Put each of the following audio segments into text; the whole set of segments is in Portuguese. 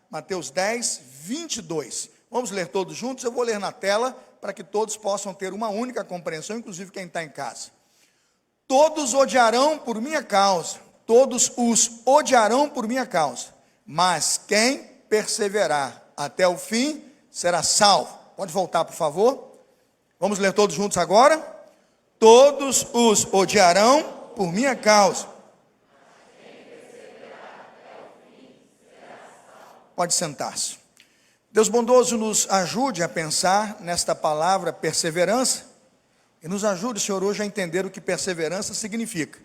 Mateus 10, 22. Vamos ler todos juntos? Eu vou ler na tela, para que todos possam ter uma única compreensão, inclusive quem está em casa. Todos odiarão por minha causa, todos os odiarão por minha causa, mas quem perseverar até o fim será salvo. Pode voltar, por favor? Vamos ler todos juntos agora? Todos os odiarão por minha causa. Pode sentar-se. Deus bondoso nos ajude a pensar nesta palavra perseverança e nos ajude, Senhor, hoje a entender o que perseverança significa.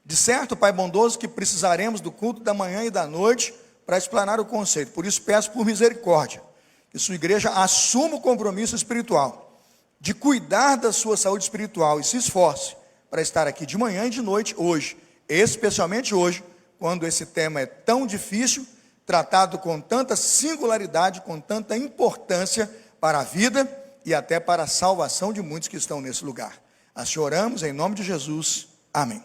De certo, Pai bondoso, que precisaremos do culto da manhã e da noite para explanar o conceito. Por isso peço por misericórdia que sua igreja assuma o compromisso espiritual de cuidar da sua saúde espiritual e se esforce para estar aqui de manhã e de noite hoje, especialmente hoje, quando esse tema é tão difícil, tratado com tanta singularidade, com tanta importância para a vida e até para a salvação de muitos que estão nesse lugar. Assim oramos em nome de Jesus. Amém.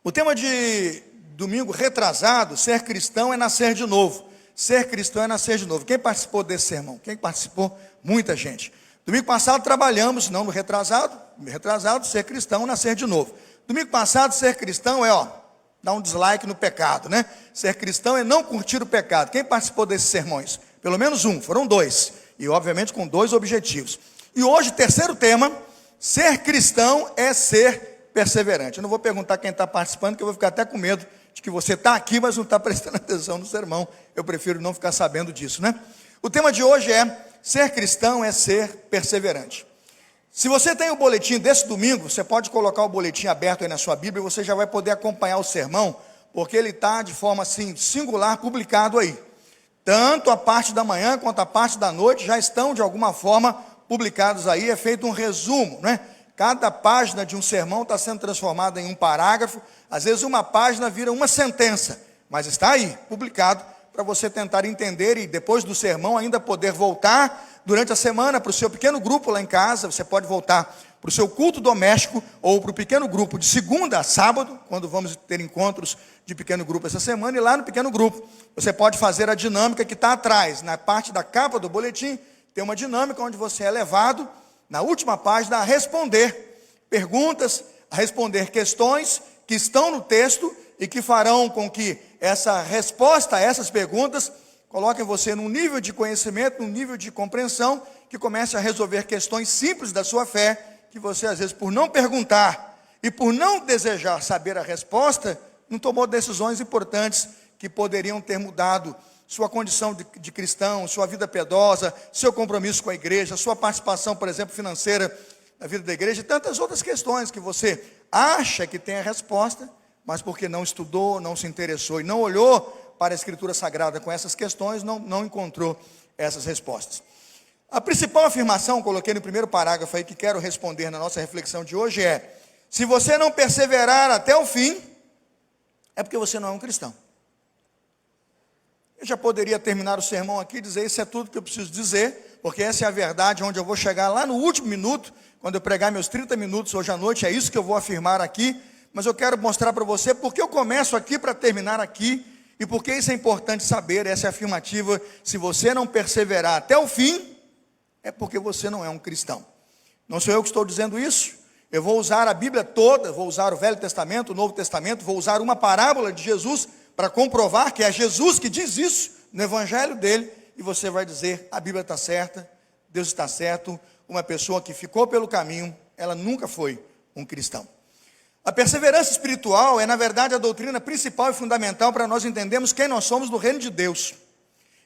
O tema de domingo retrasado, ser cristão é nascer de novo. Ser cristão é nascer de novo. Quem participou desse sermão? Quem participou? Muita gente. Domingo passado trabalhamos, não no retrasado, ser cristão, nascer de novo. Domingo passado, ser cristão é, dar um dislike no pecado, né? Ser cristão é não curtir o pecado. Quem participou desses sermões? Pelo menos um, foram dois. E obviamente com dois objetivos. E hoje, terceiro tema, ser cristão é ser perseverante. Eu não vou perguntar quem está participando, que eu vou ficar até com medo de que você está aqui, mas não está prestando atenção no sermão. Eu prefiro não ficar sabendo disso, né? O tema de hoje é, ser cristão é ser perseverante. Se você tem o boletim desse domingo, você pode colocar o boletim aberto aí na sua Bíblia, e você já vai poder acompanhar o sermão, porque ele está de forma assim, singular, publicado aí. Tanto a parte da manhã quanto a parte da noite já estão de alguma forma publicados aí, é feito um resumo, né? Cada página de um sermão está sendo transformada em um parágrafo, às vezes uma página vira uma sentença, mas está aí, publicado, para você tentar entender e depois do sermão ainda poder voltar durante a semana para o seu pequeno grupo lá em casa. Você pode voltar para o seu culto doméstico ou para o pequeno grupo de segunda a sábado, quando vamos ter encontros de pequeno grupo essa semana, e lá no pequeno grupo você pode fazer a dinâmica que está atrás, na parte da capa do boletim, tem uma dinâmica onde você é levado, na última página, a responder perguntas, a responder questões que estão no texto e que farão com que essa resposta a essas perguntas coloquem você num nível de conhecimento, num nível de compreensão, que comece a resolver questões simples da sua fé, que você às vezes por não perguntar e por não desejar saber a resposta, não tomou decisões importantes que poderiam ter mudado sua condição de cristão, sua vida piedosa, seu compromisso com a igreja, sua participação, por exemplo, financeira na vida da igreja, e tantas outras questões que você acha que tem a resposta, mas porque não estudou, não se interessou e não olhou para a Escritura Sagrada com essas questões, não encontrou essas respostas. A principal afirmação, coloquei no primeiro parágrafo aí, que quero responder na nossa reflexão de hoje é: se você não perseverar até o fim, é porque você não é um cristão. Eu já poderia terminar o sermão aqui e dizer, isso é tudo que eu preciso dizer, porque essa é a verdade, onde eu vou chegar lá no último minuto, quando eu pregar meus 30 minutos hoje à noite, é isso que eu vou afirmar aqui, mas eu quero mostrar para você porque eu começo aqui para terminar aqui, e porque isso é importante saber, essa é a afirmativa: se você não perseverar até o fim, é porque você não é um cristão. Não sou eu que estou dizendo isso, eu vou usar a Bíblia toda, vou usar o Velho Testamento, o Novo Testamento, vou usar uma parábola de Jesus, para comprovar que é Jesus que diz isso, no Evangelho dele, e você vai dizer, a Bíblia está certa, Deus está certo, uma pessoa que ficou pelo caminho, ela nunca foi um cristão. A perseverança espiritual é, na verdade, a doutrina principal e fundamental para nós entendermos quem nós somos no reino de Deus.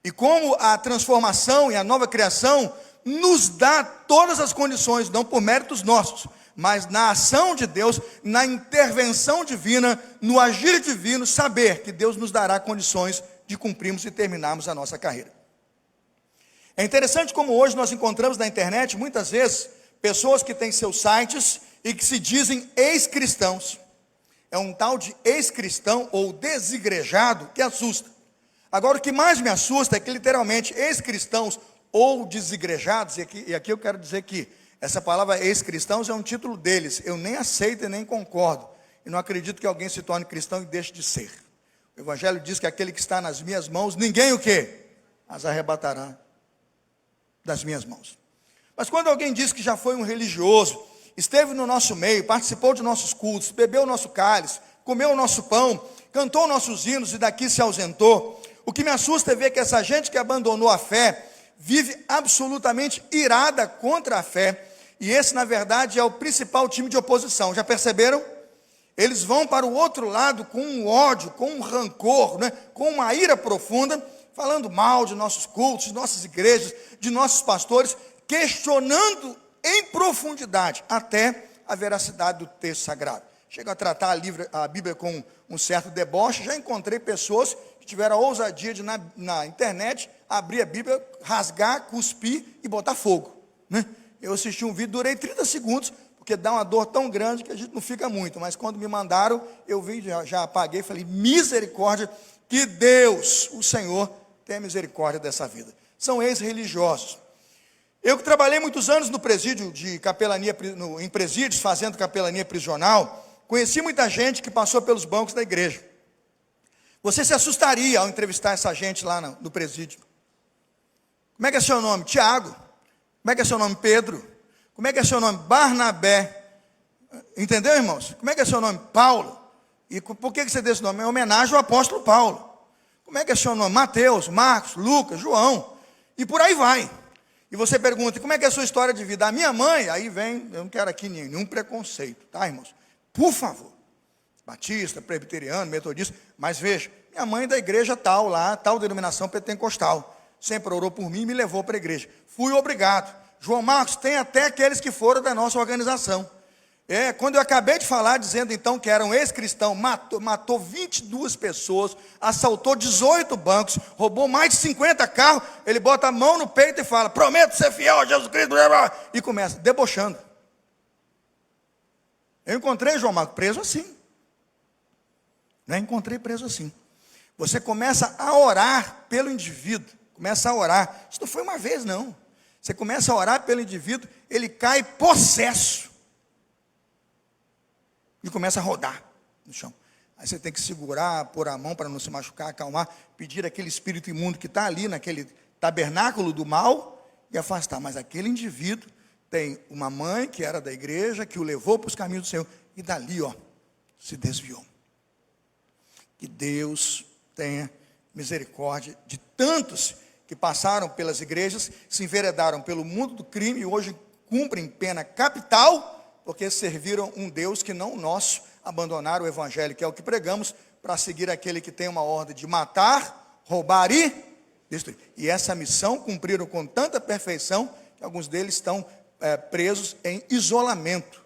E como a transformação e a nova criação nos dá todas as condições, não por méritos nossos, mas na ação de Deus, na intervenção divina, no agir divino, saber que Deus nos dará condições de cumprirmos e terminarmos a nossa carreira. É interessante como hoje nós encontramos na internet, muitas vezes, pessoas que têm seus sites e que se dizem ex-cristãos. É um tal de ex-cristão ou desigrejado que assusta. Agora, o que mais me assusta é que literalmente ex-cristãos ou desigrejados, e aqui eu quero dizer que essa palavra ex-cristãos é um título deles, eu nem aceito e nem concordo, e não acredito que alguém se torne cristão e deixe de ser. O Evangelho diz que aquele que está nas minhas mãos, ninguém o quê? As arrebatará das minhas mãos. Mas quando alguém diz que já foi um religioso, esteve no nosso meio, participou de nossos cultos, bebeu o nosso cálice, comeu o nosso pão, cantou nossos hinos e daqui se ausentou, o que me assusta é ver que essa gente que abandonou a fé, vive absolutamente irada contra a fé, e esse na verdade é o principal time de oposição, já perceberam? Eles vão para o outro lado com um ódio, com um rancor, né? Com uma ira profunda, falando mal de nossos cultos, de nossas igrejas, de nossos pastores, questionando em profundidade até a veracidade do texto sagrado. Chega a tratar a Bíblia com um certo deboche. Já encontrei pessoas que tiveram a ousadia de, na internet, abrir a Bíblia, rasgar, cuspir e botar fogo, né? Eu assisti um vídeo, durei 30 segundos, porque dá uma dor tão grande que a gente não fica muito. Mas quando me mandaram, eu vi, já apaguei, falei, misericórdia, que Deus, o Senhor, tenha misericórdia dessa vida. São ex-religiosos. Eu que trabalhei muitos anos no presídio de capelania, em presídios, fazendo capelania prisional, conheci muita gente que passou pelos bancos da igreja. Você se assustaria ao entrevistar essa gente lá no presídio. Como é que é seu nome? Tiago. Como é que é seu nome? Pedro. Como é que é seu nome? Barnabé. Entendeu, irmãos? Como é que é seu nome? Paulo. E por que você deu esse nome? É homenagem ao apóstolo Paulo. Como é que é seu nome? Mateus, Marcos, Lucas, João. E por aí vai. E você pergunta, como é que é a sua história de vida? A minha mãe, aí vem, eu não quero aqui nenhum preconceito, tá, irmãos? Por favor. Batista, presbiteriano, metodista. Mas veja, minha mãe é da igreja tal lá, tal denominação pentecostal. Sempre orou por mim e me levou para a igreja. Fui obrigado. João Marcos, tem até aqueles que foram da nossa organização. Quando eu acabei de falar, dizendo então que era um ex-cristão, matou 22 pessoas, assaltou 18 bancos, roubou mais de 50 carros, ele bota a mão no peito e fala, prometo ser fiel a Jesus Cristo, e começa debochando. Eu encontrei João Marcos preso assim. Encontrei preso assim. Você começa a orar pelo indivíduo, começa a orar. Isso não foi uma vez, não. Você começa a orar pelo indivíduo, ele cai possesso. E começa a rodar no chão. Aí você tem que segurar, pôr a mão para não se machucar, acalmar, pedir aquele espírito imundo que está ali naquele tabernáculo do mal e afastar. Mas aquele indivíduo tem uma mãe que era da igreja, que o levou para os caminhos do Senhor, e dali, se desviou. Que Deus tenha misericórdia de tantos que passaram pelas igrejas, se enveredaram pelo mundo do crime e hoje cumprem pena capital, porque serviram um Deus que não o nosso, abandonaram o evangelho, que é o que pregamos, para seguir aquele que tem uma ordem de matar, roubar e destruir. E essa missão cumpriram com tanta perfeição, que alguns deles estão presos em isolamento.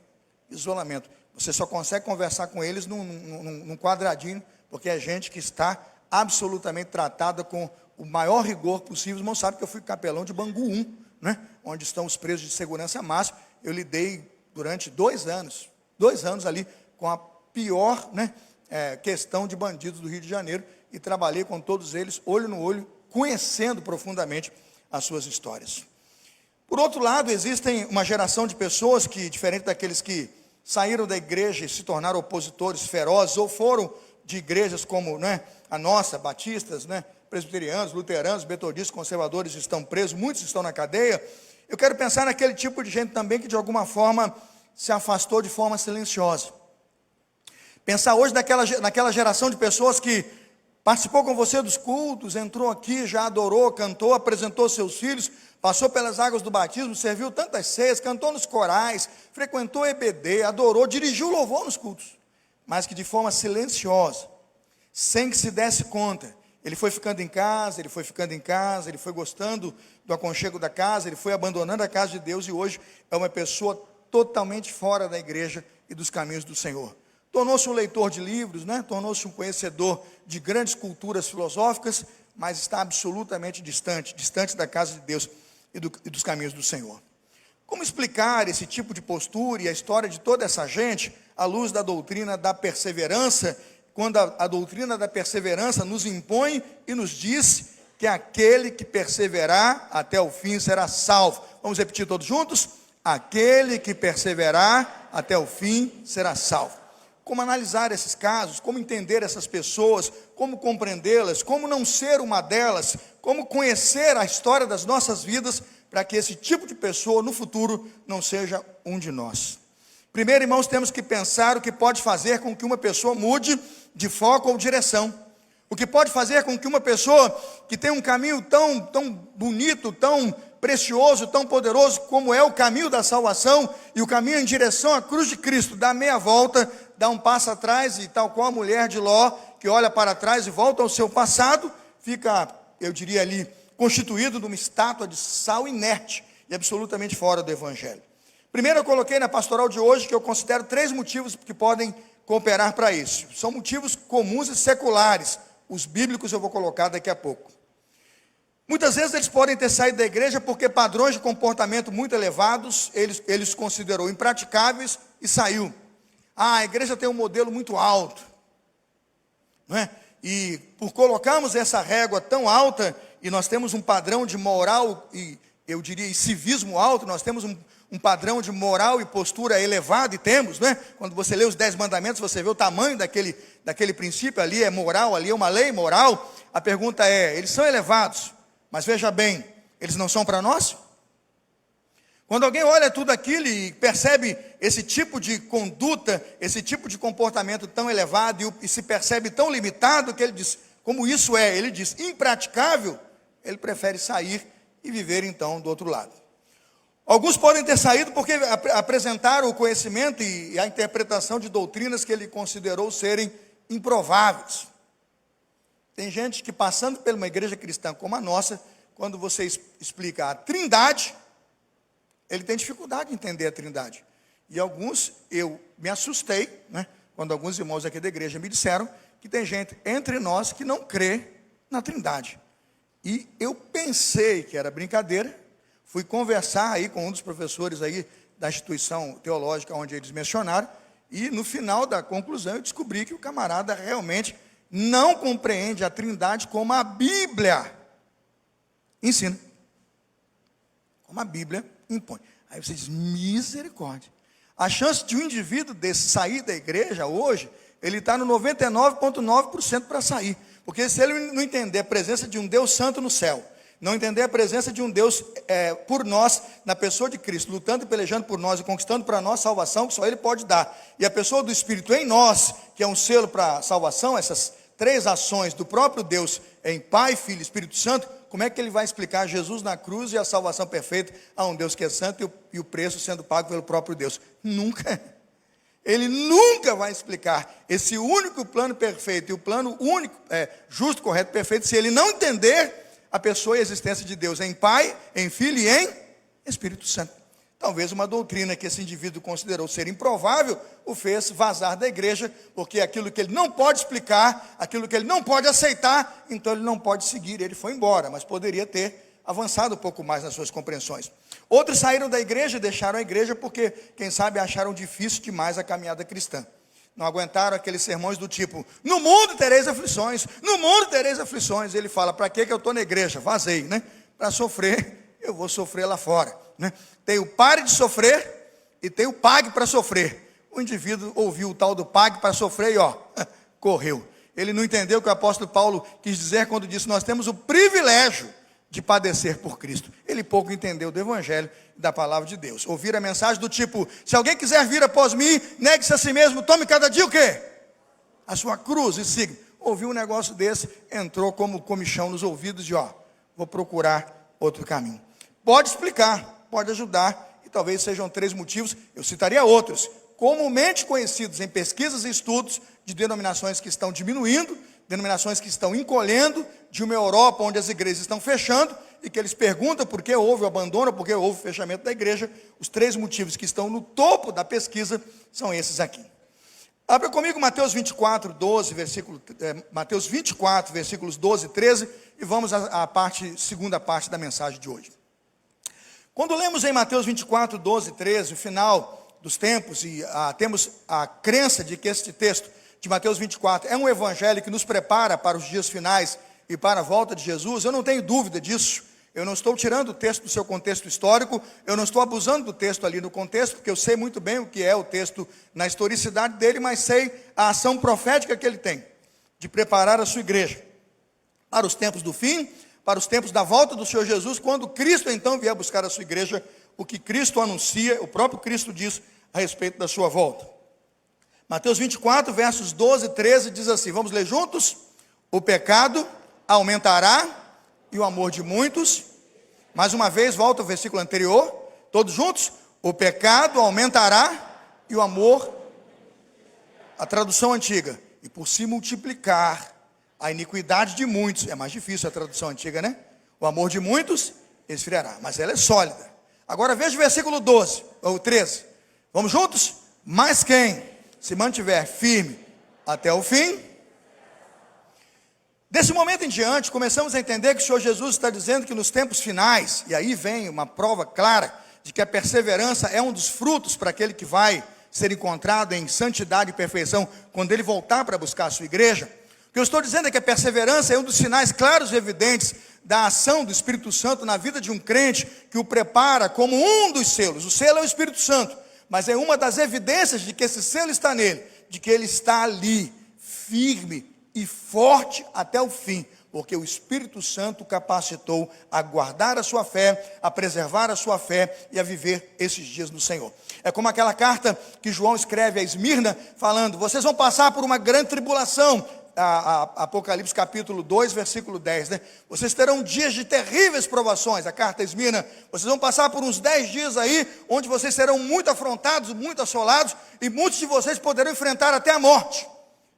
Isolamento. Você só consegue conversar com eles num quadradinho, porque é gente que está absolutamente tratada com o maior rigor possível. Os irmãos sabem que eu fui capelão de Bangu 1, né? Onde estão os presos de segurança máxima. Eu lidei durante 2 anos ali com a pior, questão de bandidos do Rio de Janeiro, e trabalhei com todos eles, olho no olho, conhecendo profundamente as suas histórias. Por outro lado, existem uma geração de pessoas que, diferente daqueles que saíram da igreja e se tornaram opositores ferozes, ou foram de igrejas como a nossa, batistas, presbiterianos, luteranos, metodistas, conservadores estão presos, muitos estão na cadeia. Eu quero pensar naquele tipo de gente também que de alguma forma se afastou de forma silenciosa. Pensar hoje naquela geração de pessoas que participou com você dos cultos, entrou aqui, já adorou, cantou, apresentou seus filhos, passou pelas águas do batismo, serviu tantas ceias, cantou nos corais, frequentou EBD, adorou, dirigiu louvor nos cultos, mas que de forma silenciosa, sem que se desse conta, ele foi ficando em casa, ele foi gostando do aconchego da casa, ele foi abandonando a casa de Deus e hoje é uma pessoa totalmente fora da igreja e dos caminhos do Senhor. Tornou-se um leitor de livros, tornou-se um conhecedor de grandes culturas filosóficas, mas está absolutamente distante da casa de Deus e dos caminhos do Senhor. Como explicar esse tipo de postura e a história de toda essa gente à luz da doutrina da perseverança, quando a doutrina da perseverança nos impõe e nos diz que aquele que perseverar até o fim será salvo? Vamos repetir todos juntos? Aquele que perseverar até o fim será salvo. como analisar esses casos, como entender essas pessoas, como compreendê-las, como não ser uma delas, como conhecer a história das nossas vidas, para que esse tipo de pessoa no futuro não seja um de nós. Primeiro, irmãos, temos que pensar o que pode fazer com que uma pessoa mude de foco ou direção. O que pode fazer com que uma pessoa que tem um caminho tão bonito, tão precioso, tão poderoso, como é o caminho da salvação, e o caminho em direção à cruz de Cristo, dá meia volta, dá um passo atrás, e tal qual a mulher de Ló, que olha para trás e volta ao seu passado, fica, eu diria ali, constituído de uma estátua de sal inerte, e absolutamente fora do Evangelho. Primeiro eu coloquei na pastoral de hoje, que eu considero 3 motivos que podem cooperar para isso. São motivos comuns e seculares. Os bíblicos eu vou colocar daqui a pouco. Muitas vezes eles podem ter saído da igreja porque padrões de comportamento muito elevados, eles considerou impraticáveis e saiu. A igreja tem um modelo muito alto, não é? E por colocarmos essa régua tão alta, e nós temos um padrão de moral, e eu diria civismo alto, nós temos um padrão de moral e postura elevado, e temos, né? Quando você lê os 10 mandamentos, você vê o tamanho daquele princípio, ali é moral, ali é uma lei moral. A pergunta é, eles são elevados, mas veja bem, eles não são para nós? Quando alguém olha tudo aquilo e percebe esse tipo de conduta, esse tipo de comportamento tão elevado, e se percebe tão limitado, que ele diz, como isso é, ele diz, impraticável, ele prefere sair e viver então do outro lado. Alguns podem ter saído porque apresentaram o conhecimento e a interpretação de doutrinas que ele considerou serem improváveis. Tem gente que, passando por uma igreja cristã como a nossa, quando você explica a Trindade, ele tem dificuldade de entender a Trindade. E alguns, eu me assustei, né, quando alguns irmãos aqui da igreja me disseram que tem gente entre nós que não crê na Trindade. E eu pensei que era brincadeira. Fui conversar aí com um dos professores aí da instituição teológica onde eles mencionaram, e no final da conclusão eu descobri que o camarada realmente não compreende a Trindade como a Bíblia ensina, como a Bíblia impõe. Aí você diz, misericórdia. A chance de um indivíduo desse sair da igreja hoje, ele está no 99,9% para sair, porque se ele não entender a presença de um Deus santo no céu, não entender a presença de um Deus por nós, na pessoa de Cristo, lutando e pelejando por nós e conquistando para nós salvação, que só Ele pode dar, e a pessoa do Espírito em nós, que é um selo para a salvação, essas 3 ações do próprio Deus em Pai, Filho e Espírito Santo, como é que ele vai explicar Jesus na cruz e a salvação perfeita a um Deus que é santo e o preço sendo pago pelo próprio Deus? Nunca. Ele nunca vai explicar esse único plano perfeito e o plano único, justo, correto, perfeito, se ele não entender a pessoa e a existência de Deus em Pai, em Filho e em Espírito Santo. Talvez uma doutrina que esse indivíduo considerou ser improvável, o fez vazar da igreja, porque aquilo que ele não pode explicar, aquilo que ele não pode aceitar, então ele não pode seguir, ele foi embora, mas poderia ter avançado um pouco mais nas suas compreensões. Outros saíram da igreja e deixaram a igreja porque, quem sabe, acharam difícil demais a caminhada cristã. Não aguentaram aqueles sermões do tipo, no mundo tereis aflições, no mundo tereis aflições. Ele fala, para que eu estou na igreja? Vazei, né? Para sofrer, eu vou sofrer lá fora, né? Tem o pare de sofrer e tem o pague para sofrer. O indivíduo ouviu o tal do pague para sofrer e correu. Ele não entendeu o que o apóstolo Paulo quis dizer quando disse, nós temos o privilégio de padecer por Cristo. Ele pouco entendeu do evangelho e da palavra de Deus. Ouvir a mensagem do tipo, se alguém quiser vir após mim, negue-se a si mesmo, tome cada dia o quê? A sua cruz e siga. Ouviu um negócio desse, entrou como comichão nos ouvidos e vou procurar outro caminho. Pode explicar, pode ajudar, e talvez sejam 3 motivos, eu citaria outros, comumente conhecidos em pesquisas e estudos de denominações que estão diminuindo, denominações que estão encolhendo, de uma Europa onde as igrejas estão fechando, e que eles perguntam por que houve o abandono, por que houve o fechamento da igreja. Os 3 motivos que estão no topo da pesquisa são esses aqui. Abra comigo Mateus 24, Mateus 24, versículos 12 e 13, e vamos à segunda parte da mensagem de hoje. Quando lemos em Mateus 24, 12 e 13, o final dos tempos, e temos a crença de que este texto de Mateus 24 é um evangelho que nos prepara para os dias finais e para a volta de Jesus, eu não tenho dúvida disso. Eu não estou tirando o texto do seu contexto histórico, eu não estou abusando do texto ali no contexto, porque eu sei muito bem o que é o texto na historicidade dele, mas sei a ação profética que ele tem, de preparar a sua igreja para os tempos do fim, para os tempos da volta do Senhor Jesus, quando Cristo então vier buscar a sua igreja, o que Cristo anuncia, o próprio Cristo diz a respeito da sua volta. Mateus 24, versos 12 e 13, diz assim, vamos ler juntos? O pecado aumentará e o amor de muitos, mais uma vez, volta ao versículo anterior, todos juntos? O pecado aumentará e o amor, a tradução antiga, e por se multiplicar a iniquidade de muitos, é mais difícil a tradução antiga, né? O amor de muitos esfriará, mas ela é sólida. Agora veja o versículo 12, ou 13, vamos juntos? Mas quem se mantiver firme até o fim. Desse momento em diante, começamos a entender que o Senhor Jesus está dizendo que nos tempos finais, e aí vem uma prova clara de que a perseverança é um dos frutos para aquele que vai ser encontrado em santidade e perfeição, quando ele voltar para buscar a sua igreja. O que eu estou dizendo é que a perseverança é um dos sinais claros e evidentes da ação do Espírito Santo na vida de um crente, que o prepara como um dos selos. O selo é o Espírito Santo, mas é uma das evidências de que esse selo está nele, de que ele está ali, firme e forte até o fim, porque o Espírito Santo capacitou a guardar a sua fé, a preservar a sua fé e a viver esses dias no Senhor. É como aquela carta que João escreve a Esmirna, falando, vocês vão passar por uma grande tribulação, Apocalipse capítulo 2, versículo 10, né? Vocês terão dias de terríveis provações, a carta Esmirna, vocês vão passar por uns 10 dias aí, onde vocês serão muito afrontados, muito assolados, e muitos de vocês poderão enfrentar até a morte.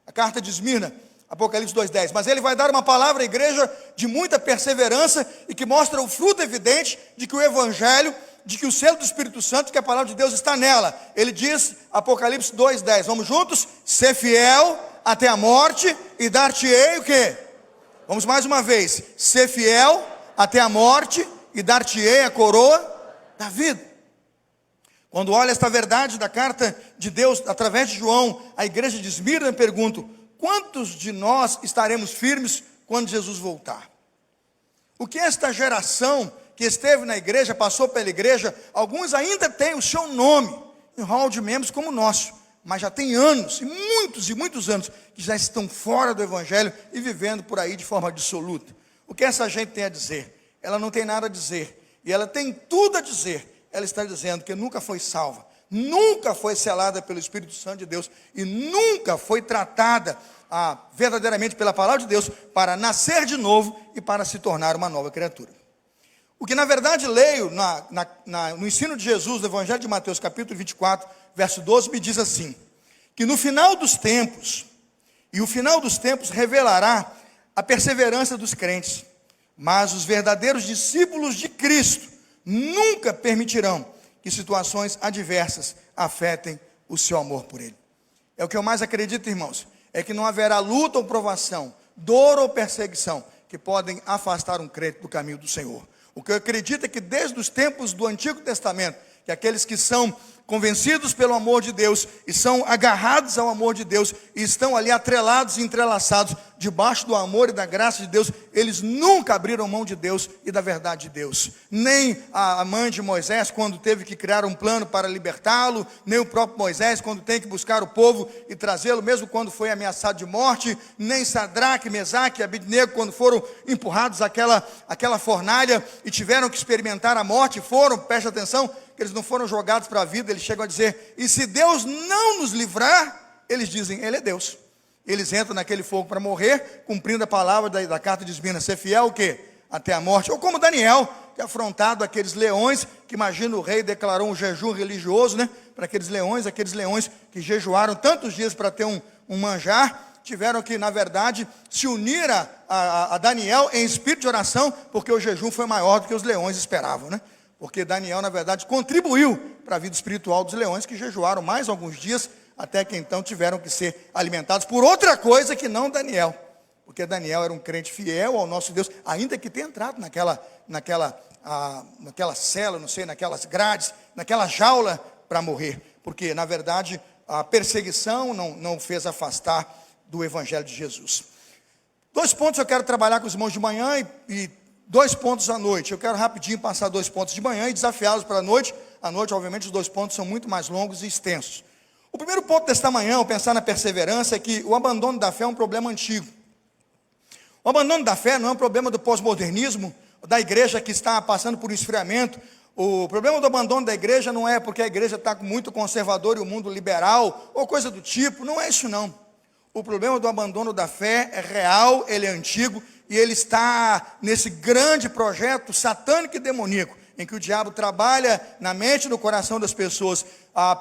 A carta de Esmirna, Apocalipse 2:10, mas ele vai dar uma palavra à igreja de muita perseverança, e que mostra o fruto evidente de que o Evangelho, de que o selo do Espírito Santo, que a palavra de Deus está nela. Ele diz, Apocalipse 2:10, vamos juntos? Ser fiel até a morte, e dar-te-ei o quê? Vamos mais uma vez, ser fiel até a morte, e dar-te-ei a coroa da vida. Quando olha esta verdade da carta de Deus, através de João, a igreja de Esmirna, eu pergunto, quantos de nós estaremos firmes quando Jesus voltar? O que esta geração que esteve na igreja, passou pela igreja, alguns ainda têm o seu nome em hall de membros como o nosso, mas já tem anos, e muitos anos, que já estão fora do Evangelho e vivendo por aí de forma dissoluta. O que essa gente tem a dizer? Ela não tem nada a dizer, e ela tem tudo a dizer. Ela está dizendo que nunca foi salva, nunca foi selada pelo Espírito Santo de Deus, e nunca foi tratada verdadeiramente pela palavra de Deus, para nascer de novo e para se tornar uma nova criatura. O que na verdade leio no ensino de Jesus, no Evangelho de Mateus capítulo 24, verso 12, me diz assim, que no final dos tempos, e o final dos tempos revelará a perseverança dos crentes, mas os verdadeiros discípulos de Cristo nunca permitirão que situações adversas afetem o seu amor por Ele. É o que eu mais acredito, irmãos, é que não haverá luta ou provação, dor ou perseguição, que podem afastar um crente do caminho do Senhor. O que eu acredito é que desde os tempos do Antigo Testamento, que aqueles que são convencidos pelo amor de Deus, e são agarrados ao amor de Deus, e estão ali atrelados e entrelaçados, debaixo do amor e da graça de Deus, eles nunca abriram mão de Deus e da verdade de Deus. Nem a mãe de Moisés, quando teve que criar um plano para libertá-lo, nem o próprio Moisés, quando tem que buscar o povo e trazê-lo, mesmo quando foi ameaçado de morte, nem Sadraque, Mesaque e Abednego, quando foram empurrados àquela fornalha e tiveram que experimentar a morte, preste atenção, que eles não foram jogados para a vida. Eles chegam a dizer, e se Deus não nos livrar, eles dizem, Ele é Deus. Eles entram naquele fogo para morrer, cumprindo a palavra da carta de Esmirna, ser fiel o quê? Até a morte. Ou como Daniel, que afrontado aqueles leões, que imagina o rei declarou um jejum religioso, né? Para aqueles leões que jejuaram tantos dias para ter um manjar, tiveram que, na verdade, se unir a Daniel em espírito de oração, porque o jejum foi maior do que os leões esperavam, né? Porque Daniel, na verdade, contribuiu para a vida espiritual dos leões, que jejuaram mais alguns dias, até que então tiveram que ser alimentados por outra coisa que não Daniel. Porque Daniel era um crente fiel ao nosso Deus, ainda que tenha entrado naquela cela, não sei, naquelas grades, naquela jaula para morrer. Porque, na verdade, a perseguição não fez afastar do Evangelho de Jesus. 2 pontos eu quero trabalhar com os irmãos de manhã e 2 pontos à noite. Eu quero rapidinho passar 2 pontos de manhã e desafiá-los para a noite. À noite, obviamente, os 2 pontos são muito mais longos e extensos. O primeiro ponto desta manhã, ao pensar na perseverança, é que o abandono da fé é um problema antigo. O abandono da fé não é um problema do pós-modernismo, da igreja que está passando por um esfriamento. O problema do abandono da igreja não é porque a igreja está muito conservadora e o mundo liberal, ou coisa do tipo, não é isso não. O problema do abandono da fé é real, ele é antigo, e ele está nesse grande projeto satânico e demoníaco, em que o diabo trabalha na mente e no coração das pessoas,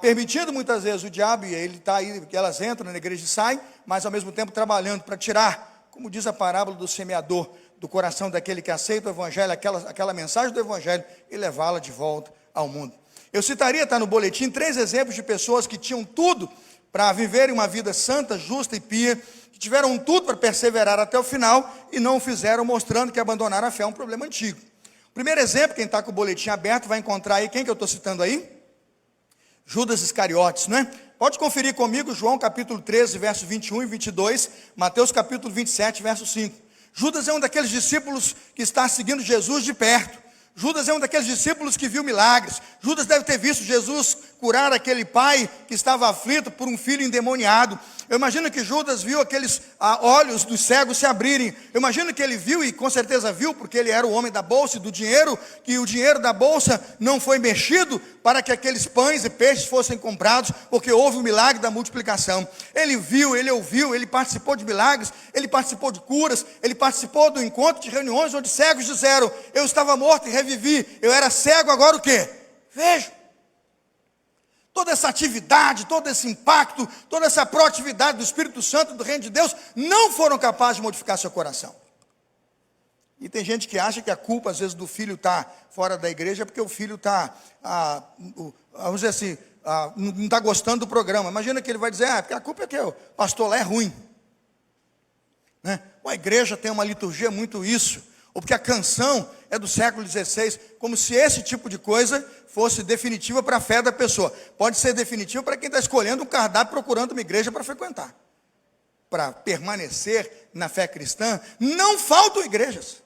permitindo muitas vezes o diabo, e ele está aí, que elas entram na igreja e saem, mas ao mesmo tempo trabalhando para tirar, como diz a parábola do semeador, do coração daquele que aceita o evangelho, aquela mensagem do evangelho, e levá-la de volta ao mundo. Eu citaria, está no boletim, 3 exemplos de pessoas que tinham tudo para viverem uma vida santa, justa e pia, que tiveram tudo para perseverar até o final e não o fizeram, mostrando que abandonar a fé é um problema antigo. Primeiro exemplo, quem está com o boletim aberto vai encontrar aí, quem que eu estou citando aí? Judas Iscariotes, não é? Pode conferir comigo, João capítulo 13, verso 21 e 22, Mateus capítulo 27, verso 5. Judas é um daqueles discípulos que está seguindo Jesus de perto. Judas é um daqueles discípulos que viu milagres. Judas deve ter visto Jesus curar aquele pai que estava aflito por um filho endemoniado. Eu imagino que Judas viu aqueles olhos dos cegos se abrirem. Eu imagino que ele viu, e com certeza viu, porque ele era o homem da bolsa e do dinheiro, que o dinheiro da bolsa não foi mexido para que aqueles pães e peixes fossem comprados, porque houve o milagre da multiplicação. Ele viu, ele ouviu, ele participou de milagres, ele participou de curas, ele participou do encontro de reuniões onde cegos disseram: eu estava morto e revivi, eu era cego, agora o quê? Vejo. Toda essa atividade, todo esse impacto, toda essa proatividade do Espírito Santo, do Reino de Deus, não foram capazes de modificar seu coração. E tem gente que acha que a culpa, às vezes, do filho estar fora da igreja, porque o filho está, vamos dizer assim, não está gostando do programa. Imagina que ele vai dizer: porque a culpa é que o pastor lá é ruim. Né? A igreja tem uma liturgia muito isso. Ou porque a canção é do século XVI, como se esse tipo de coisa fosse definitiva para a fé da pessoa. Pode ser definitiva para quem está escolhendo um cardápio, procurando uma igreja para frequentar. Para permanecer na fé cristã, não faltam igrejas,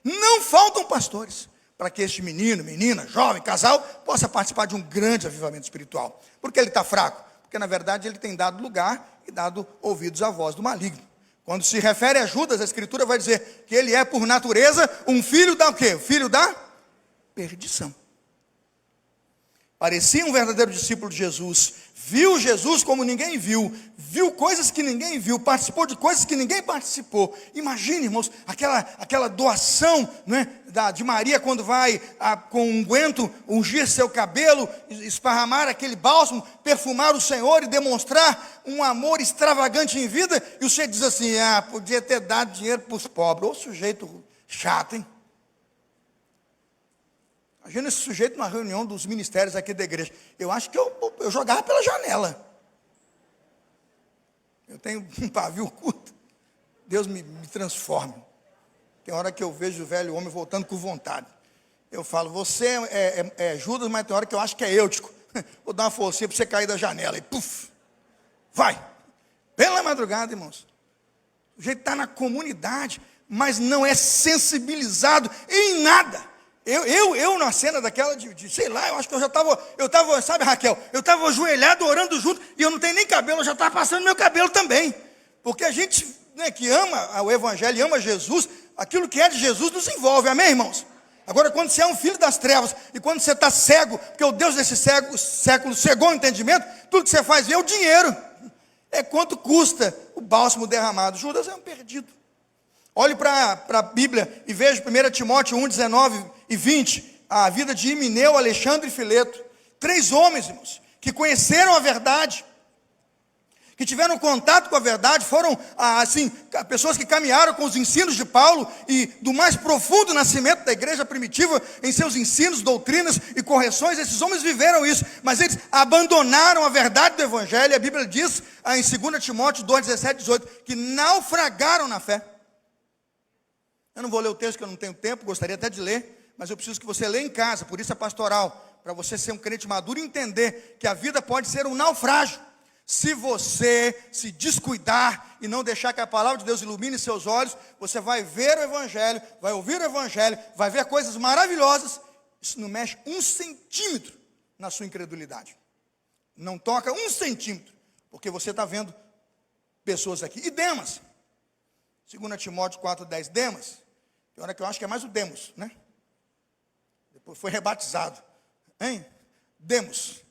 não faltam pastores, para que este menino, menina, jovem, casal, possa participar de um grande avivamento espiritual. Por que ele está fraco? Porque na verdade ele tem dado lugar e dado ouvidos à voz do maligno. Quando se refere a Judas, a Escritura vai dizer que ele é, por natureza, um filho da o quê? Filho da perdição. Parecia um verdadeiro discípulo de Jesus, viu Jesus como ninguém viu, viu coisas que ninguém viu, participou de coisas que ninguém participou. Imagine, irmãos, aquela doação, né, de Maria quando vai com unguento ungir seu cabelo, esparramar aquele bálsamo, perfumar o Senhor e demonstrar um amor extravagante em vida, e o Senhor diz assim: podia ter dado dinheiro para os pobres. Ô sujeito chato, hein? Imagina esse sujeito numa reunião dos ministérios aqui da igreja. Eu acho que eu jogava pela janela. Eu tenho um pavio curto. Deus me transforme. Tem hora que eu vejo o velho homem voltando com vontade. Eu falo: você é Judas, mas tem hora que eu acho que é Eutico. Vou dar uma forcinha para você cair da janela. E puf, vai. Pela madrugada, irmãos. O jeito está na comunidade, mas não é sensibilizado em nada. Eu na cena daquela sei lá, eu acho que eu estava, sabe, Raquel, eu estava ajoelhado, orando junto, e eu não tenho nem cabelo, eu já estava passando meu cabelo também, porque a gente, né, que ama o Evangelho e ama Jesus, aquilo que é de Jesus nos envolve, amém, irmãos? Agora, quando você é um filho das trevas, e quando você está cego, porque o Deus desse século cegou o entendimento, tudo que você faz é o dinheiro, é quanto custa o bálsamo derramado. Judas é um perdido. Olhe para a Bíblia e veja 1 Timóteo 1, 19 e 20, a vida de Himeneu, Alexandre e Fileto. 3 homens, irmãos, que conheceram a verdade, que tiveram contato com a verdade, foram, assim, pessoas que caminharam com os ensinos de Paulo e do mais profundo nascimento da igreja primitiva, em seus ensinos, doutrinas e correções. Esses homens viveram isso, mas eles abandonaram a verdade do Evangelho. A Bíblia diz, em 2 Timóteo 2, 17 e 18, que naufragaram na fé. Eu não vou ler o texto, que eu não tenho tempo, gostaria até de ler, mas eu preciso que você leia em casa, por isso a pastoral, para você ser um crente maduro e entender que a vida pode ser um naufrágio. Se você se descuidar e não deixar que a palavra de Deus ilumine seus olhos, você vai ver o Evangelho, vai ouvir o Evangelho, vai ver coisas maravilhosas. Isso não mexe 1 centímetro na sua incredulidade. Não toca 1 centímetro, porque você está vendo pessoas aqui. E Demas, 2 Timóteo 4,10, Demas, tem hora que eu acho que é mais o Demos, né? Depois foi rebatizado, hein? Demos.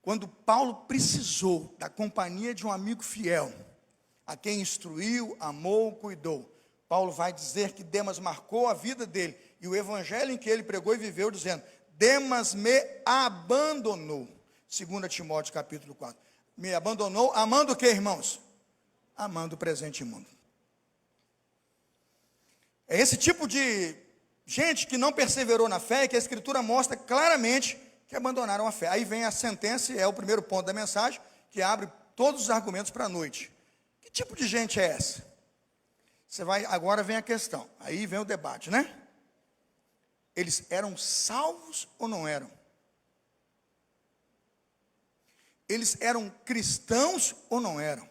Quando Paulo precisou da companhia de um amigo fiel, a quem instruiu, amou, cuidou, Paulo vai dizer que Demas marcou a vida dele, e o evangelho em que ele pregou e viveu, dizendo, Demas me abandonou, 2 Timóteo capítulo 4, me abandonou, amando o que, irmãos? Amando o presente mundo. É esse tipo de gente que não perseverou na fé, e que a Escritura mostra claramente que abandonaram a fé. Aí vem a sentença, e é o primeiro ponto da mensagem, que abre todos os argumentos para a noite. Que tipo de gente é essa? Agora vem a questão, aí vem o debate, né? Eles eram salvos ou não eram? Eles eram cristãos ou não eram?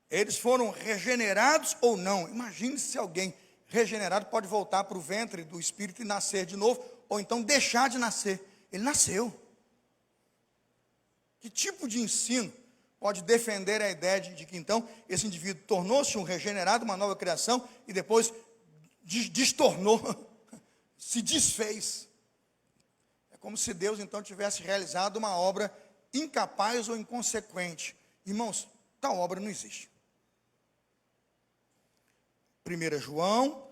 Eles foram regenerados ou não? Imagine se alguém regenerado pode voltar para o ventre do Espírito e nascer de novo, ou então deixar de nascer. Ele nasceu. Que tipo de ensino pode defender a ideia de que então esse indivíduo tornou-se um regenerado, uma nova criação, e depois destornou, se desfez? É como se Deus então tivesse realizado uma obra incapaz ou inconsequente. Irmãos, tal obra não existe. 1 João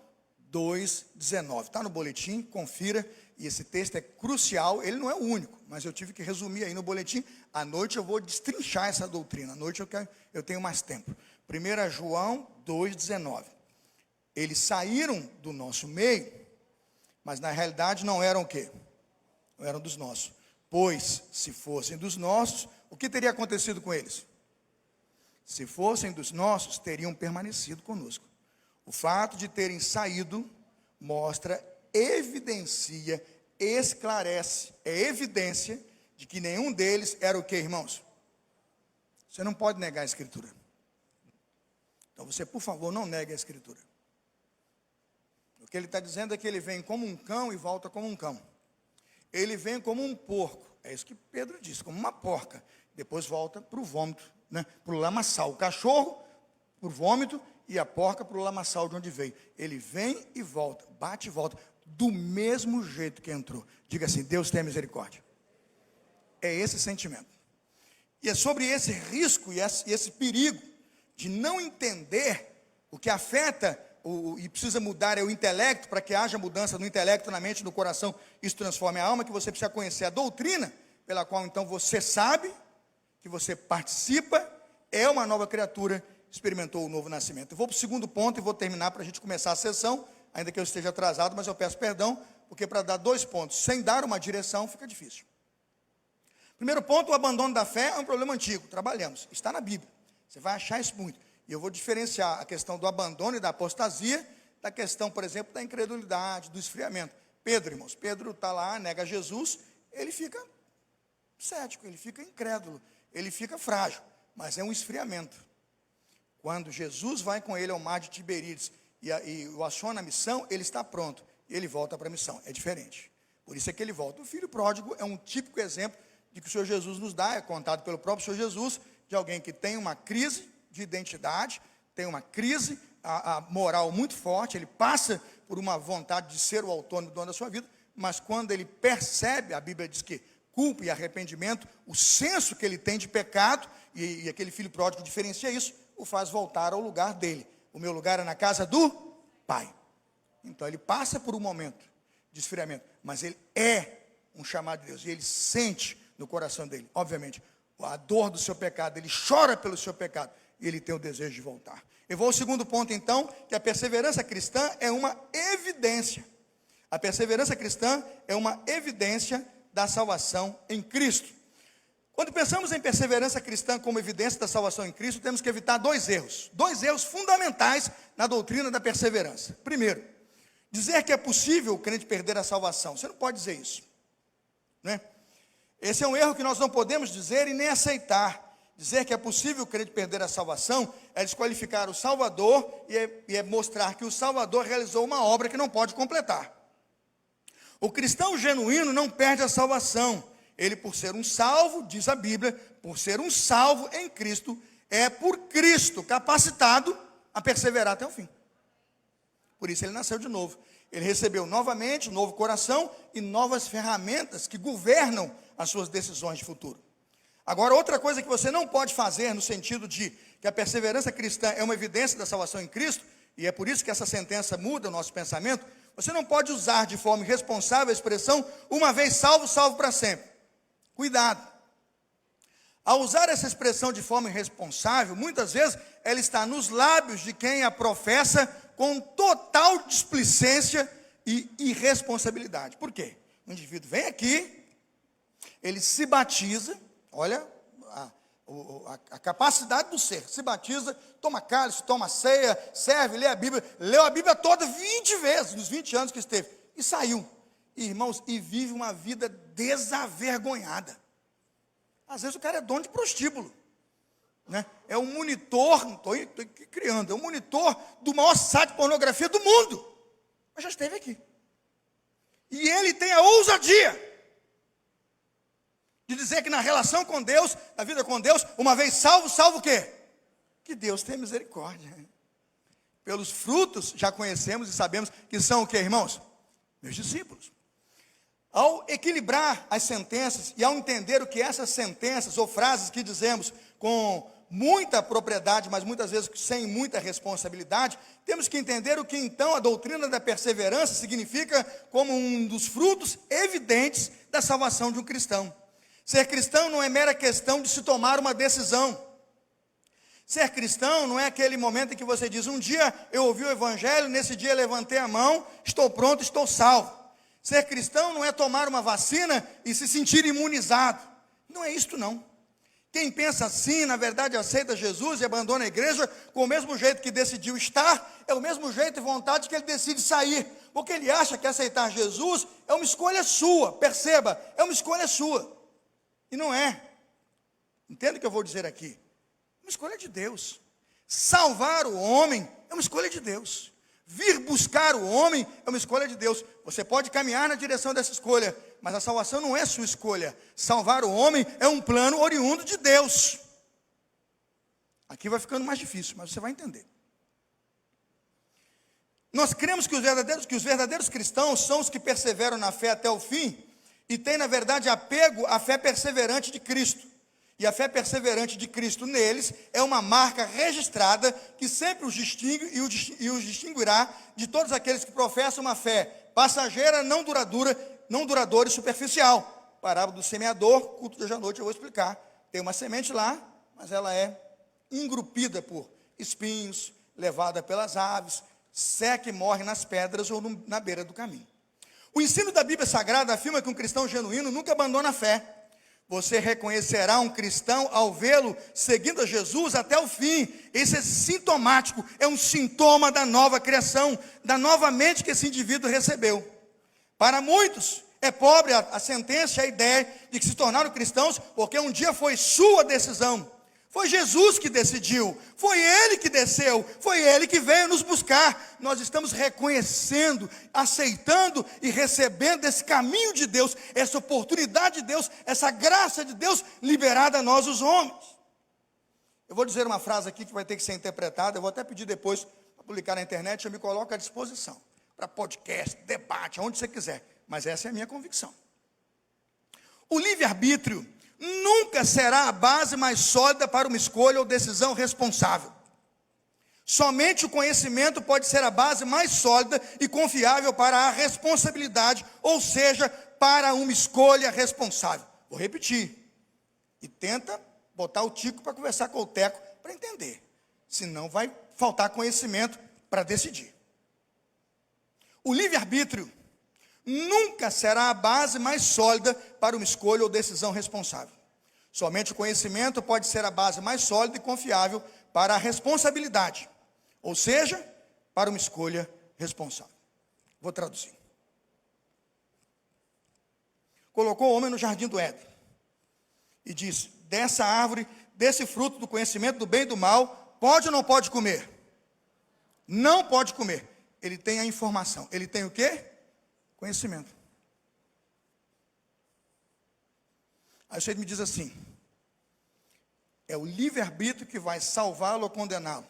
2,19, está no boletim, confira, e esse texto é crucial, ele não é o único, mas eu tive que resumir aí no boletim. À noite eu vou destrinchar essa doutrina, à noite eu tenho mais tempo. 1 João 2,19, eles saíram do nosso meio, mas na realidade não eram o quê? Não eram dos nossos, pois se fossem dos nossos, o que teria acontecido com eles? Se fossem dos nossos, teriam permanecido conosco. O fato de terem saído mostra, evidencia, esclarece, é evidência de que nenhum deles era o que, irmãos? Você não pode negar a Escritura. Então você, por favor, não negue a Escritura. O que ele está dizendo é que ele vem como um cão e volta como um cão. Ele vem como um porco, é isso que Pedro disse, como uma porca. Depois volta para o vômito, né? Para o lamaçal. O cachorro para o vômito e a porca para o lamaçal de onde veio. Ele vem e volta, bate e volta, do mesmo jeito que entrou. Diga assim, Deus tenha misericórdia. É esse sentimento. E é sobre esse risco e esse perigo de não entender o que afeta e precisa mudar é o intelecto, para que haja mudança no intelecto, na mente, no coração, isso transforma a alma, que você precisa conhecer a doutrina, pela qual então você sabe, que você participa, é uma nova criatura, experimentou o novo nascimento. Eu vou para o segundo ponto e vou terminar para a gente começar a sessão, ainda que eu esteja atrasado, mas eu peço perdão, porque para dar 2 pontos, sem dar uma direção, fica difícil. Primeiro ponto, o abandono da fé é um problema antigo, trabalhamos, está na Bíblia, você vai achar isso muito, e eu vou diferenciar a questão do abandono e da apostasia, da questão, por exemplo, da incredulidade, do esfriamento. Pedro, irmãos, Pedro está lá, nega Jesus, ele fica cético, ele fica incrédulo, ele fica frágil, mas é um esfriamento. Quando Jesus vai com ele ao mar de Tiberíades e o aciona a missão, ele está pronto, e ele volta para a missão, é diferente. Por isso é que ele volta. O filho pródigo é um típico exemplo de que o Senhor Jesus nos dá, é contado pelo próprio Senhor Jesus, de alguém que tem uma crise de identidade, tem uma crise a moral muito forte, ele passa por uma vontade de ser o autônomo dono da sua vida, mas quando ele percebe, a Bíblia diz que culpa e arrependimento, o senso que ele tem de pecado, e aquele filho pródigo diferencia isso, o faz voltar ao lugar dele. O meu lugar é na casa do Pai. Então ele passa por um momento de esfriamento, mas ele é um chamado de Deus, e ele sente no coração dele, obviamente, a dor do seu pecado, ele chora pelo seu pecado, e ele tem o desejo de voltar. Eu vou ao segundo ponto então, que a perseverança cristã é uma evidência. A perseverança cristã é uma evidência da salvação em Cristo. Quando pensamos em perseverança cristã como evidência da salvação em Cristo, temos que evitar 2 erros. 2 erros fundamentais na doutrina da perseverança. Primeiro, dizer que é possível o crente perder a salvação. Você não pode dizer isso, né? Esse é um erro que nós não podemos dizer e nem aceitar. Dizer que é possível o crente perder a salvação é desqualificar o Salvador e é mostrar que o Salvador realizou uma obra que não pode completar. O cristão genuíno não perde a salvação. Ele, por ser um salvo, diz a Bíblia, por ser um salvo em Cristo, é por Cristo capacitado a perseverar até o fim. Por isso ele nasceu de novo. Ele recebeu novamente um novo coração e novas ferramentas que governam as suas decisões de futuro. Agora, outra coisa que você não pode fazer no sentido de que a perseverança cristã é uma evidência da salvação em Cristo, e é por isso que essa sentença muda o nosso pensamento, você não pode usar de forma irresponsável a expressão, uma vez salvo, salvo para sempre. Cuidado. Ao usar essa expressão de forma irresponsável, muitas vezes ela está nos lábios de quem a professa com total displicência e irresponsabilidade. Por quê? O indivíduo vem aqui, ele se batiza, olha a capacidade do ser, se batiza, toma cálice, toma ceia, serve, lê a Bíblia, leu a Bíblia toda 20 vezes, nos 20 anos que esteve, e saiu. Irmãos, e vive uma vida desavergonhada. Às vezes o cara é dono de prostíbulo, né? É um monitor, não estou criando, é um monitor do maior site de pornografia do mundo, mas já esteve aqui. E ele tem a ousadia de dizer que na relação com Deus, na vida com Deus, uma vez salvo, salvo o quê? Que Deus tem misericórdia. Pelos frutos já conhecemos e sabemos que são o quê, irmãos? Meus discípulos. Ao equilibrar as sentenças e ao entender o que essas sentenças ou frases que dizemos com muita propriedade, mas muitas vezes sem muita responsabilidade, temos que entender o que então a doutrina da perseverança significa como um dos frutos evidentes da salvação de um cristão. Ser cristão não é mera questão de se tomar uma decisão. Ser cristão não é aquele momento em que você diz, um dia eu ouvi o evangelho, nesse dia eu levantei a mão, estou pronto, estou salvo. Ser cristão não é tomar uma vacina e se sentir imunizado. Não é isto não. Quem pensa assim, na verdade aceita Jesus e abandona a igreja com o mesmo jeito que decidiu estar, é o mesmo jeito e vontade que ele decide sair. Porque ele acha que aceitar Jesus é uma escolha sua, perceba, é uma escolha sua. E não é. Entenda o que eu vou dizer aqui. É uma escolha de Deus. Salvar o homem é uma escolha de Deus. Vir buscar o homem é uma escolha de Deus. Você pode caminhar na direção dessa escolha, mas a salvação não é sua escolha. Salvar o homem é um plano oriundo de Deus. Aqui vai ficando mais difícil, mas você vai entender. Nós cremos que os verdadeiros cristãos são os que perseveram na fé até o fim e têm, na verdade, apego à fé perseverante de Cristo. E a fé perseverante de Cristo neles é uma marca registrada que sempre os distingue e os distinguirá de todos aqueles que professam uma fé passageira, não duradoura e superficial. Parábola do semeador, culto de hoje à noite eu vou explicar. Tem uma semente lá, mas ela é engrupida por espinhos, levada pelas aves, seca e morre nas pedras ou na beira do caminho. O ensino da Bíblia Sagrada afirma que um cristão genuíno nunca abandona a fé. Você reconhecerá um cristão ao vê-lo seguindo a Jesus até o fim. Isso é sintomático, é um sintoma da nova criação, da nova mente que esse indivíduo recebeu. Para muitos, é pobre a sentença, a ideia de que se tornaram cristãos, porque um dia foi sua decisão. Foi Jesus que decidiu, foi Ele que desceu, foi Ele que veio nos buscar. Nós estamos reconhecendo, aceitando e recebendo esse caminho de Deus, essa oportunidade de Deus, essa graça de Deus liberada a nós os homens. Eu vou dizer uma frase aqui que vai ter que ser interpretada, eu vou até pedir depois para publicar na internet, eu me coloco à disposição, para podcast, debate, aonde você quiser, mas essa é a minha convicção. O livre-arbítrio nunca será a base mais sólida para uma escolha ou decisão responsável. Somente o conhecimento pode ser a base mais sólida e confiável para a responsabilidade, ou seja, para uma escolha responsável. Vou repetir. E tenta botar o Tico para conversar com o Teco para entender. Senão vai faltar conhecimento para decidir. O livre-arbítrio nunca será a base mais sólida para uma escolha ou decisão responsável. Somente o conhecimento pode ser a base mais sólida e confiável para a responsabilidade, ou seja, para uma escolha responsável. Vou traduzir. Colocou o homem no jardim do Éden e disse, dessa árvore desse fruto do conhecimento do bem e do mal, pode ou não pode comer? Não pode comer. Ele tem a informação. Ele tem o quê? Conhecimento. Aí você me diz assim: é o livre-arbítrio que vai salvá-lo ou condená-lo?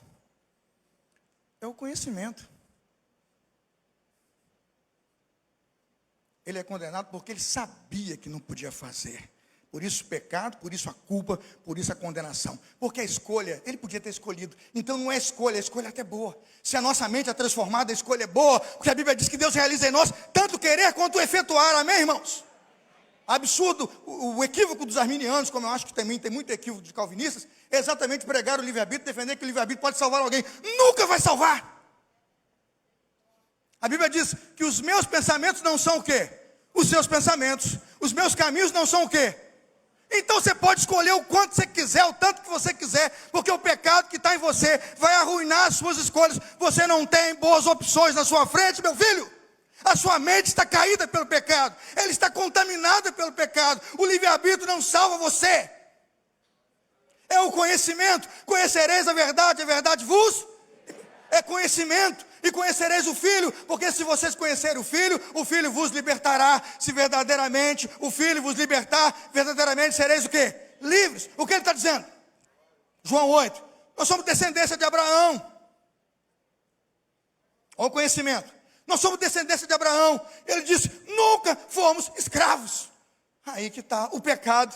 É o conhecimento. Ele é condenado porque ele sabia que não podia fazer. Por isso o pecado, por isso a culpa, por isso a condenação. Porque a escolha, ele podia ter escolhido. Então não é escolha, a escolha é até boa. Se a nossa mente é transformada, a escolha é boa. Porque a Bíblia diz que Deus realiza em nós tanto querer quanto efetuar. Amém, irmãos? Absurdo, o equívoco dos arminianos, como eu acho que também tem muito equívoco de calvinistas, é exatamente pregar o livre-arbítrio, defender que o livre-arbítrio pode salvar alguém. Nunca vai salvar. A Bíblia diz que os meus pensamentos não são o quê? Os seus pensamentos. Os meus caminhos não são o quê? Então você pode escolher o quanto você quiser, o tanto que você quiser, porque o pecado que está em você vai arruinar as suas escolhas. Você não tem boas opções na sua frente, meu filho. A sua mente está caída pelo pecado, ela está contaminada pelo pecado. O livre-arbítrio não salva você. É o conhecimento. Conhecereis a verdade vos é conhecimento. E conhecereis o Filho, porque se vocês conhecerem o Filho vos libertará. Se verdadeiramente o Filho vos libertar, verdadeiramente sereis o quê? Livres. O que ele está dizendo? João 8. Nós somos descendência de Abraão. Olha o conhecimento. Nós somos descendência de Abraão. Ele disse: nunca fomos escravos. Aí que está o pecado.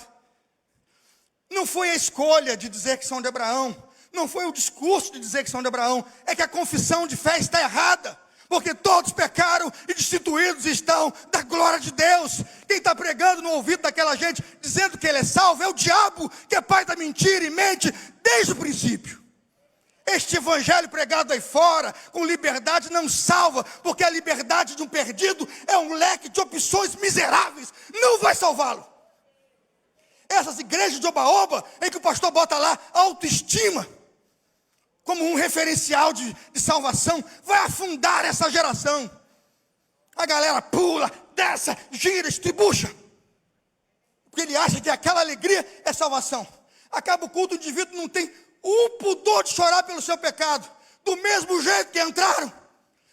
Não foi a escolha de dizer que são de Abraão. Não foi o discurso de dizer que são de Abraão. É que a confissão de fé está errada. Porque todos pecaram e destituídos estão da glória de Deus. Quem está pregando no ouvido daquela gente, dizendo que ele é salvo, é o diabo, que é pai da mentira e mente desde o princípio. Este evangelho pregado aí fora, com liberdade, não salva, porque a liberdade de um perdido é um leque de opções miseráveis, não vai salvá-lo. Essas igrejas de oba-oba, em que o pastor bota lá autoestima, como um referencial de salvação, vai afundar essa geração. A galera pula, desce, gira, estribucha, porque ele acha que aquela alegria é salvação. Acaba o culto, o indivíduo não tem o pudor de chorar pelo seu pecado. Do mesmo jeito que entraram,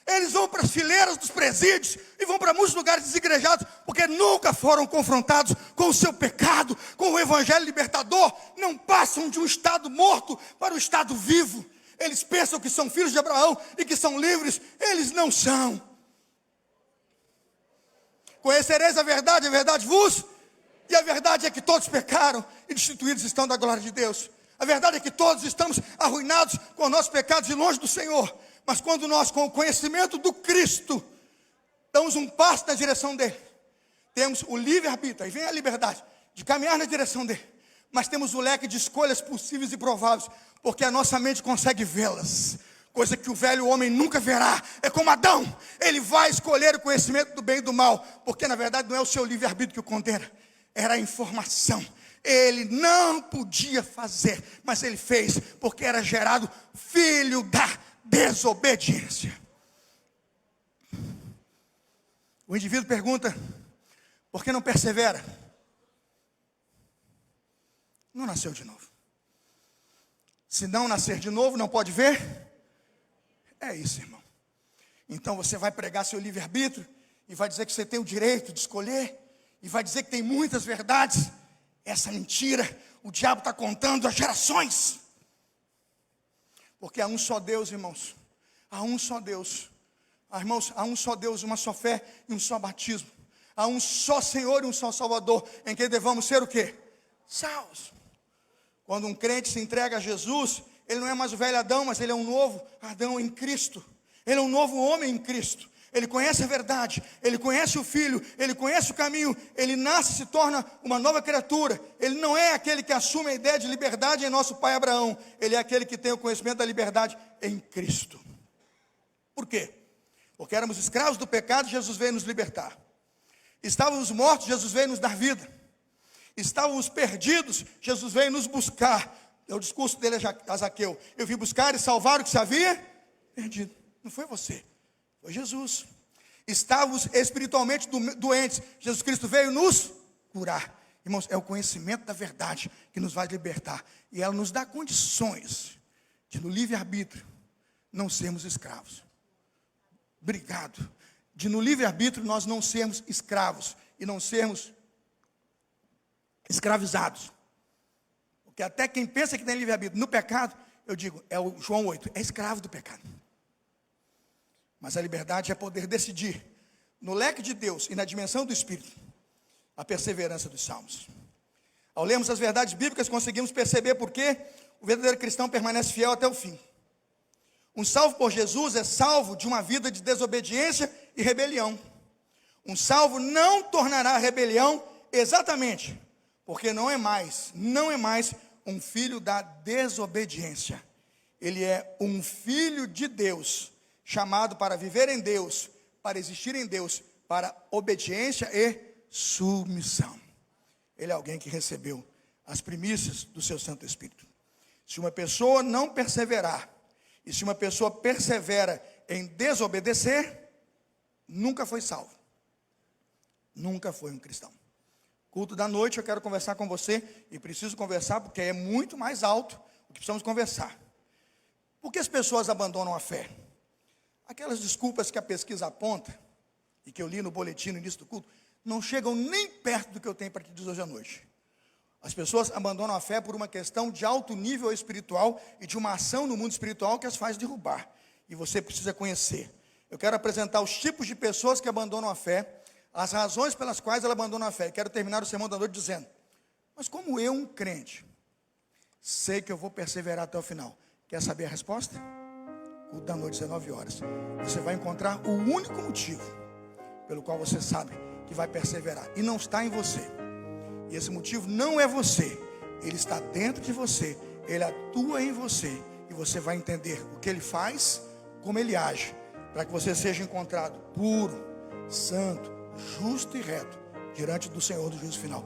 eles vão para as fileiras dos presídios e vão para muitos lugares desigrejados, porque nunca foram confrontados com o seu pecado, com o evangelho libertador. Não passam de um estado morto para o estado vivo. Eles pensam que são filhos de Abraão e que são livres. Eles não são. Conhecereis a verdade vos, e a verdade é que todos pecaram e destituídos estão da glória de Deus. A verdade é que todos estamos arruinados com nossos pecados e longe do Senhor. Mas quando nós, com o conhecimento do Cristo, damos um passo na direção dele, temos o livre-arbítrio, aí vem a liberdade de caminhar na direção dele. Mas temos o leque de escolhas possíveis e prováveis, porque a nossa mente consegue vê-las, coisa que o velho homem nunca verá. É como Adão, ele vai escolher o conhecimento do bem e do mal, porque na verdade não é o seu livre-arbítrio que o condena, era a informação. Ele não podia fazer, mas ele fez, porque era gerado filho da desobediência. O indivíduo pergunta: por que não persevera? Não nasceu de novo. Se não nascer de novo, não pode ver? É isso, irmão. Então você vai pregar seu livre-arbítrio e vai dizer que você tem o direito de escolher, e vai dizer que tem muitas verdades. Essa mentira, o diabo está contando às gerações. Porque há um só Deus, irmãos. Há um só Deus. Irmãos, há um só Deus, uma só fé e um só batismo. Há um só Senhor e um só Salvador, em quem devamos ser o quê? Salvos. Quando um crente se entrega a Jesus, ele não é mais o velho Adão, mas ele é um novo Adão em Cristo. Ele é um novo homem em Cristo. Ele conhece a verdade, ele conhece o Filho, ele conhece o caminho, ele nasce e se torna uma nova criatura. Ele não é aquele que assume a ideia de liberdade em nosso pai Abraão, ele é aquele que tem o conhecimento da liberdade em Cristo. Por quê? Porque éramos escravos do pecado, Jesus veio nos libertar. Estávamos mortos, Jesus veio nos dar vida. Estávamos perdidos, Jesus veio nos buscar. É o discurso dele a Zaqueu: eu vim buscar e salvar o que se havia perdido. Não foi você, foi Jesus. Estávamos espiritualmente doentes, Jesus Cristo veio nos curar. Irmãos, é o conhecimento da verdade que nos vai libertar. E ela nos dá condições de, no livre-arbítrio, não sermos escravos. Obrigado. De, no livre-arbítrio, nós não sermos escravos e não sermos escravizados. Porque até quem pensa que tem livre-arbítrio no pecado, eu digo, é o João 8, é escravo do pecado. Mas a liberdade é poder decidir, no leque de Deus e na dimensão do Espírito, a perseverança dos salmos. Ao lermos as verdades bíblicas, conseguimos perceber por que o verdadeiro cristão permanece fiel até o fim. Um salvo por Jesus é salvo de uma vida de desobediência e rebelião. Um salvo não tornará a rebelião exatamente porque não é mais um filho da desobediência. Ele é um filho de Deus, chamado para viver em Deus, para existir em Deus, para obediência e submissão. Ele é alguém que recebeu as primícias do seu Santo Espírito. Se uma pessoa não perseverar, e se uma pessoa persevera em desobedecer, nunca foi salvo. Nunca foi um cristão. Culto da noite, eu quero conversar com você, e preciso conversar porque é muito mais alto o que precisamos conversar. Por que as pessoas abandonam a fé? Aquelas desculpas que a pesquisa aponta, e que eu li no boletim no início do culto, não chegam nem perto do que eu tenho para te dizer hoje à noite. As pessoas abandonam a fé por uma questão de alto nível espiritual e de uma ação no mundo espiritual que as faz derrubar. E você precisa conhecer. Eu quero apresentar os tipos de pessoas que abandonam a fé, as razões pelas quais ela abandona a fé. Quero terminar o sermão da noite dizendo, mas como eu, um crente, sei que eu vou perseverar até o final. Quer saber a resposta? Culto da noite, 19 horas. Você vai encontrar o único motivo pelo qual você sabe que vai perseverar. E não está em você. E esse motivo não é você. Ele está dentro de você. Ele atua em você. E você vai entender o que ele faz, como ele age, para que você seja encontrado puro, santo, justo e reto diante do Senhor do juízo final.